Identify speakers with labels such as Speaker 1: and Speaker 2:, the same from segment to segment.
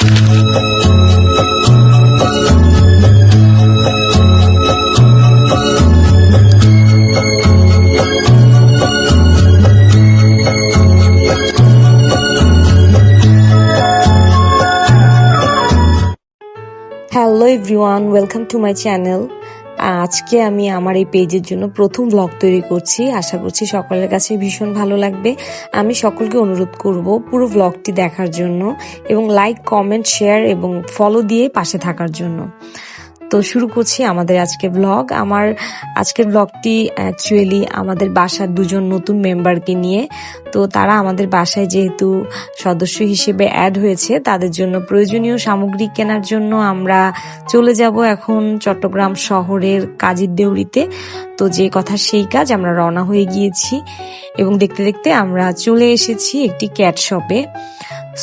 Speaker 1: Hello everyone, welcome to my channel. আজকে আমি আমার এই পেজের জন্য প্রথম ব্লগ তৈরি করছি। আশা করছি সকলের কাছে ভীষণ ভালো লাগবে। আমি সকলকে অনুরোধ করব পুরো ব্লগটি দেখার জন্য এবং লাইক, কমেন্ট, শেয়ার এবং ফলো দিয়ে পাশে থাকার জন্য। তো শুরু করছি আমাদের আজকের ব্লগ। আমার আজকের ব্লগটি অ্যাকচুয়ালি আমাদের বাসার দুজন নতুন মেম্বারকে নিয়ে। তো তারা আমাদের বাসায় যেহেতু সদস্য হিসেবে অ্যাড হয়েছে, তাদের জন্য প্রয়োজনীয় সামগ্রী কেনার জন্য আমরা চলে যাব এখন চট্টগ্রাম শহরের কাজীর দেউরিতে। তো যে কথা সেই কাজ, আমরা রওনা হয়ে গিয়েছি এবং দেখতে দেখতে আমরা চলে এসেছি একটি ক্যাট শপে।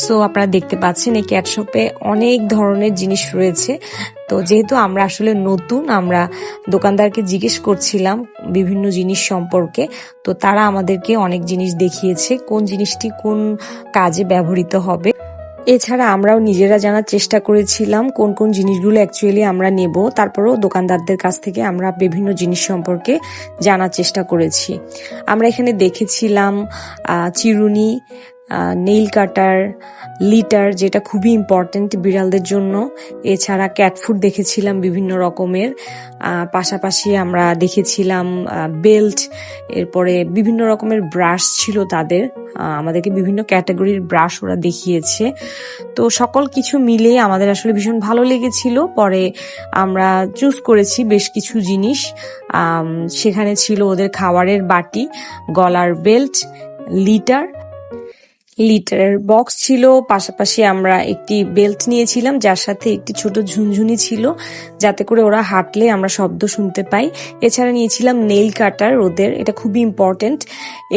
Speaker 1: সো আপনারা দেখতে পাচ্ছেন এই ক্যাট শপে অনেক ধরনের জিনিস রয়েছে। তো যেহেতু আমরা আসলে নতুন, আমরা দোকানদারকে জিজ্ঞেস করছিলাম বিভিন্ন জিনিস সম্পর্কে। তো তারা আমাদেরকে অনেক জিনিস দেখিয়েছে, কোন জিনিসটি কোন কাজে ব্যবহৃত হবে। এছাড়া আমরাও নিজেরা জানার চেষ্টা করেছিলাম কোন কোন জিনিসগুলো অ্যাকচুয়ালি আমরা নেব। তারপরেও দোকানদারদের কাছ থেকে আমরা বিভিন্ন জিনিস সম্পর্কে জানার চেষ্টা করেছি। আমরা এখানে দেখেছিলাম চিরুনি, নেইল কাটার, লিটার, যেটা খুবই ইম্পর্টেন্ট বিড়ালদের জন্য। এছাড়া ক্যাট ফুড দেখেছিলাম বিভিন্ন রকমের। পাশাপাশি আমরা দেখেছিলাম বেল্ট, এরপরে বিভিন্ন রকমের ব্রাশ ছিল তাদের। আমাদেরকে বিভিন্ন ক্যাটাগরির ব্রাশ ওরা দেখিয়েছে। তো সকল কিছু মিলে আমাদের আসলে ভীষণ ভালো লেগেছিল। পরে আমরা চুজ করেছি বেশ কিছু জিনিস। সেখানে ছিল ওদের খাবারের বাটি, গলার বেল্ট, লিটারের বক্স ছিল। পাশাপাশি আমরা একটি বেল্ট নিয়েছিলাম যার সাথে একটি ছোট ঝুনঝুনি ছিল, যাতে করে ওরা হাঁটলে আমরা শব্দ শুনতে পাই। এছাড়া নিয়েছিলাম নেইল কাটার ওদের, এটা খুবই ইম্পর্টেন্ট।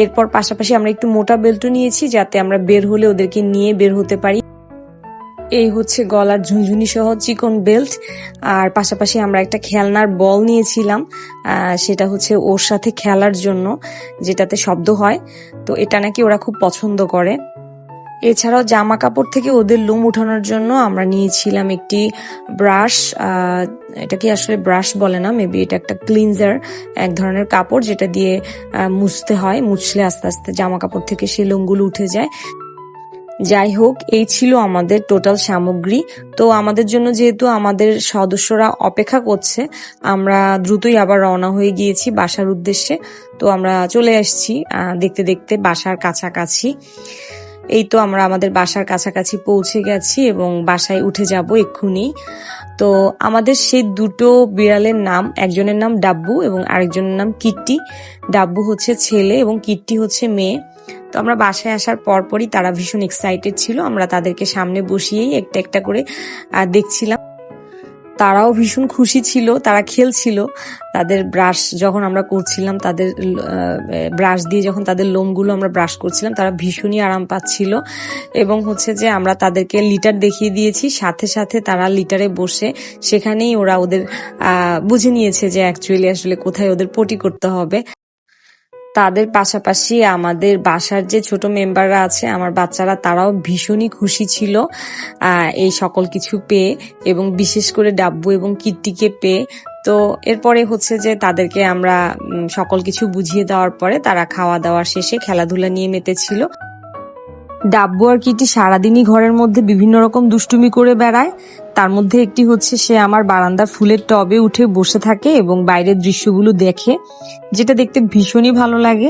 Speaker 1: এরপর পাশাপাশি আমরা একটু মোটা বেল্টও নিয়েছি, যাতে আমরা বের হলে ওদেরকে নিয়ে বের হতে পারি। এই হচ্ছে গলার ঝুনঝুনি সহ চিকন বেল্ট। আর পাশাপাশি আমরা একটা খেলনার বল নিয়েছিলাম, সেটা হচ্ছে ওর সাথে খেলার জন্য, যেটাতে শব্দ হয়। তো এটা নাকি ওরা খুব পছন্দ করে। এছাড়াও জামা কাপড় থেকে ওদের লোম উঠানোর জন্য আমরা নিয়েছিলাম একটি ব্রাশ। এটাকে আসলে ব্রাশ বলে না, মেবি এটা একটা ক্লিনজার, এক ধরনের কাপড় যেটা দিয়ে মুছতে হয়। মুছলে আস্তে আস্তে জামা কাপড় থেকে সেই লোমগুলো উঠে যায়। যাই হোক, এই ছিল আমাদের টোটাল সামগ্রী। তো আমাদের জন্য যেহেতু আমাদের সদস্যরা অপেক্ষা করছে, আমরা দ্রুতই আবার রওনা হয়ে গিয়েছি বাসার উদ্দেশ্যে। তো আমরা চলে আসছি দেখতে দেখতে বাসার কাছাকাছি। এই তো আমরা আমাদের বাসার কাছাকাছি পৌঁছে গেছি এবং বাসায় উঠে যাব এক্ষুনি। তো আমাদের সেই দুটো বিড়ালের নাম, একজনের নাম ডাব্বু এবং আরেকজনের নাম কিট্টি। ডাব্বু হচ্ছে ছেলে এবং কিট্টি হচ্ছে মেয়ে। তো আমরা বাসায় আসার পরপরই তারা ভীষণ এক্সাইটেড ছিল। আমরা তাদেরকে সামনে বসিয়েই একটা একটা করে দেখছিলাম। তারাও ভীষণ খুশি ছিল, তারা খেলছিল। তাদের ব্রাশ যখন আমরা করছিলাম, তাদের ব্রাশ দিয়ে যখন তাদের লোমগুলো আমরা ব্রাশ করছিলাম, তারা ভীষণই আরাম পাচ্ছিল। এবং হচ্ছে যে আমরা তাদেরকে লিটার দেখিয়ে দিয়েছি, সাথে সাথে তারা লিটারে বসে সেখানেই ওরা ওদের বুঝে নিয়েছে যে অ্যাকচুয়ালি আসলে কোথায় ওদের পটি করতে হবে। তাদের পাশাপাশি আমাদের বাসার যে ছোট মেম্বাররা আছে, আমার বাচ্চারা, তারাও ভীষণই খুশি ছিল এই সকল কিছু পেয়ে, এবং বিশেষ করে ডাব্বু এবং কিট্টিকে পেয়ে। তো এরপরে হচ্ছে যে তাদেরকে আমরা সকল কিছু বুঝিয়ে দেওয়ার পরে তারা খাওয়া দাওয়ার শেষে খেলাধুলা নিয়ে মেতেছিল। ডাব্বু আর কিটি সারাদিনই ঘরের মধ্যে বিভিন্ন রকম দুষ্টুমি করে বেড়ায়। তার মধ্যে একটি হচ্ছে সে আমার বারান্দার ফুলের টবে উঠে বসে থাকে এবং বাইরের দৃশ্যগুলো দেখে, যেটা দেখতে ভীষণই ভালো লাগে।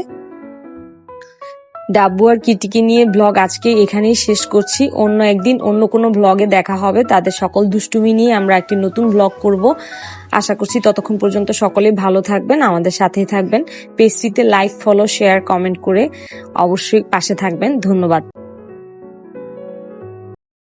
Speaker 1: ডাব্বু আর কিটিকে নিয়ে ব্লগ আজকে এখানেই শেষ করছি। অন্য একদিন অন্য কোনো ব্লগে দেখা হবে। তাদের সকল দুষ্টুমি নিয়ে আমরা একটি নতুন ব্লগ করব। আশা করছি ততক্ষণ পর্যন্ত সকলেই ভালো থাকবেন, আমাদের সাথেই থাকবেন। পেজটিতে লাইক, ফলো, শেয়ার, কমেন্ট করে অবশ্যই পাশে থাকবেন। ধন্যবাদ।